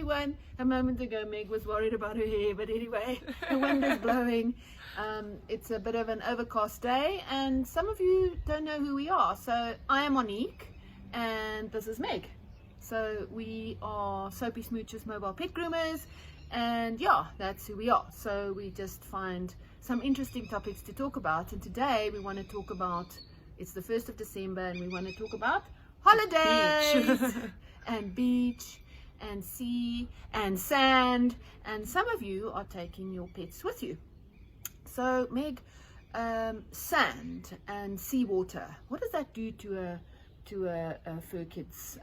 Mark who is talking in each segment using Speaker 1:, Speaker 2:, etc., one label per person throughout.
Speaker 1: everyone. A moment ago, Meg was worried about her hair, but anyway, the wind is blowing. It's a bit of an overcast day, and some of you don't know who we are. So I am Monique, and this is Meg. So we are Soapy, Smooches, mobile pet groomers, and yeah, that's who we are. So we just find some interesting topics to talk about, and today we want to talk about, it's the 1st of December, and we want to talk about holidays and beach and sea and sand, and some of you are taking your pets with you. So Meg, sand and seawater, what does that do to a fur kid's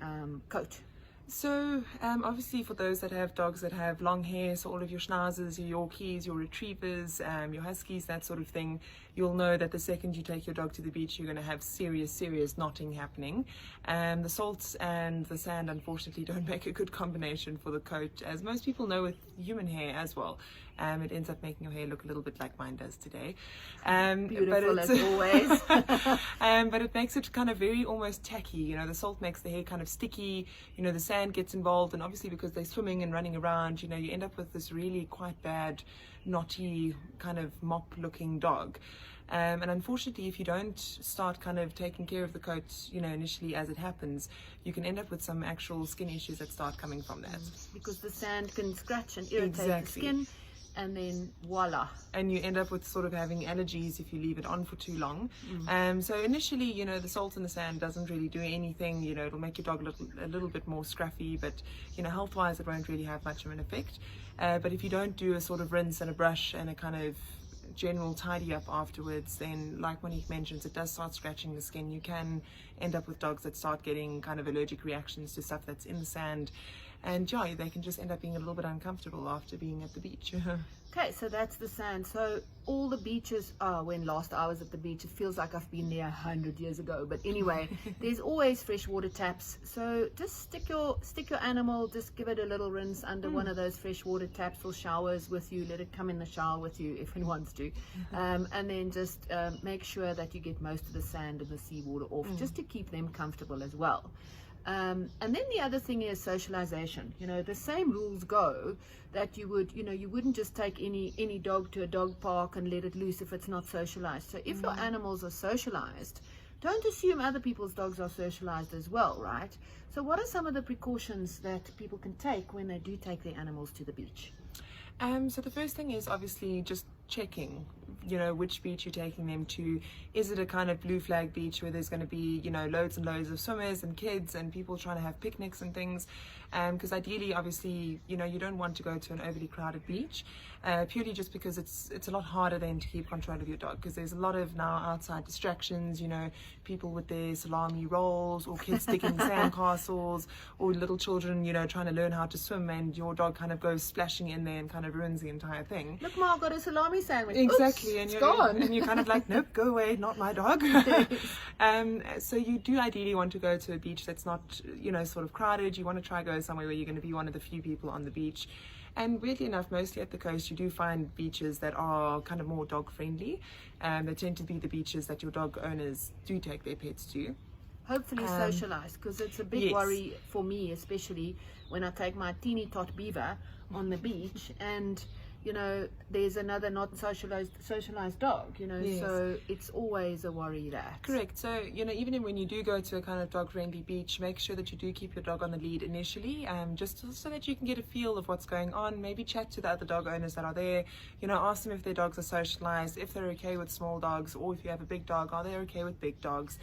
Speaker 1: coat?
Speaker 2: So obviously for those that have dogs that have long hair, so all of your schnauzers, your Yorkies, your retrievers, your huskies, that sort of thing, you'll know that the second you take your dog to the beach, you're going to have serious knotting happening. The salts and the sand unfortunately don't make a good combination for the coat, as most people know with human hair as well. It ends up making your hair look a little bit like mine does today.
Speaker 1: Beautiful as always.
Speaker 2: But it makes it kind of very almost tacky. You know, the salt makes the hair kind of sticky. You know, the sand gets involved, and obviously because they're swimming and running around, you know, you end up with this really quite bad, knotty, kind of mop-looking dog. And unfortunately, if you don't start kind of taking care of the coat, you know, initially as it happens, you can end up with some actual skin issues that start coming from that.
Speaker 1: Because the sand can scratch and irritate the skin. And then voila,
Speaker 2: and you end up with sort of having allergies if you leave it on for too long. So initially, you know, the salt in the sand doesn't really do anything. You know, it'll make your dog a little bit more scruffy, but you know, health wise it won't really have much of an effect. But if you don't do a sort of rinse and a brush and a kind of general tidy up afterwards, then like Monique mentions, it does start scratching the skin. You can end up with dogs that start getting kind of allergic reactions to stuff that's in the sand, and yeah, they can just end up being a little bit uncomfortable after being at the beach.
Speaker 1: Okay, so that's the sand. So all the beaches, when last I was at the beach, it feels like I've been there 100 years ago, but anyway, there's always freshwater taps. So just stick your animal, just give it a little rinse under one of those freshwater taps or showers with you. Let it come in the shower with you if it wants to, and then just make sure that you get most of the sand and the seawater off, just to keep them comfortable as well. And then the other thing is socialization. You know, the same rules go that you would, you know, you wouldn't just take any dog to a dog park and let it loose if it's not socialized. So if your animals are socialized, don't assume other people's dogs are socialized as well, right? So what are some of the precautions that people can take when they do take their animals to the beach?
Speaker 2: So the first thing is obviously just checking, you know, which beach you're taking them to. Is it a kind of blue flag beach where there's going to be, you know, loads and loads of swimmers and kids and people trying to have picnics and things? Because ideally, obviously, you know, you don't want to go to an overly crowded beach, purely just because it's a lot harder then to keep control of your dog, because there's a lot of now outside distractions, you know, people with their salami rolls, or kids sticking sand castles, or little children, you know, trying to learn how to swim, and your dog kind of goes splashing in there and kind of ruins the entire thing.
Speaker 1: Look, Ma, I got a salami sandwich.
Speaker 2: Exactly.
Speaker 1: Oops,
Speaker 2: and
Speaker 1: you're
Speaker 2: kind of like, nope, go away, not my dog. So you do ideally want to go to a beach that's not, you know, sort of crowded. You want to try go somewhere where you're going to be one of the few people on the beach. And weirdly enough, mostly at the coast, you do find beaches that are kind of more dog friendly. They tend to be the beaches that your dog owners do take their pets to.
Speaker 1: Hopefully socialized, because it's a big worry for me, especially when I take my teeny tot beaver on the beach and, you know, there's another not socialized dog, you know, so it's always a worry that.
Speaker 2: Correct. So, you know, even when you do go to a kind of dog-friendly beach, make sure that you do keep your dog on the lead initially, just so that you can get a feel of what's going on. Maybe chat to the other dog owners that are there, you know, ask them if their dogs are socialized, if they're okay with small dogs, or if you have a big dog, are they okay with big dogs?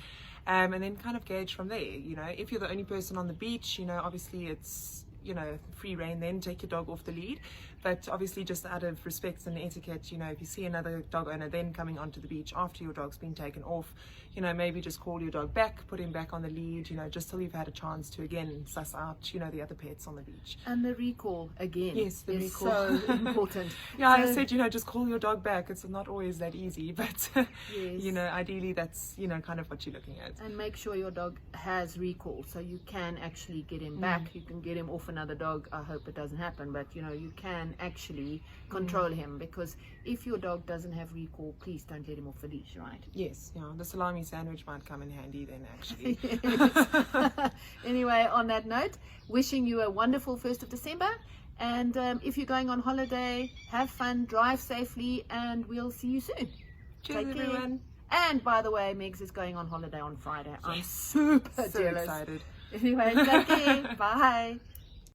Speaker 2: And then kind of gauge from there. You know, if you're the only person on the beach, you know, obviously it's, you know, free rein, then take your dog off the lead. But obviously, just out of respect and etiquette, you know, if you see another dog owner then coming onto the beach after your dog's been taken off, you know, maybe just call your dog back, put him back on the lead, you know, just till you've had a chance to again suss out, you know, the other pets on the beach.
Speaker 1: And the recall again.
Speaker 2: Yes, the recall.
Speaker 1: So important.
Speaker 2: Yeah,
Speaker 1: so,
Speaker 2: I said, you know, just call your dog back. It's not always that easy, but you know, ideally that's, you know, kind of what you're looking at.
Speaker 1: And make sure your dog has recall, so you can actually get him back. You can get him off another dog. I hope it doesn't happen, but you know, you can actually control him, because if your dog doesn't have recall, please don't let him off the leash, right?
Speaker 2: Yes, yeah, the salami sandwich might come in handy then, actually.
Speaker 1: Anyway, on that note, wishing you a wonderful 1st of December. And if you're going on holiday, have fun, drive safely, and we'll see you soon.
Speaker 2: Cheers,
Speaker 1: Take care.
Speaker 2: everyone.
Speaker 1: And by the way, Megs is going on holiday on Friday. I'm super
Speaker 2: So
Speaker 1: jealous.
Speaker 2: excited.
Speaker 1: Anyway, take care. Bye.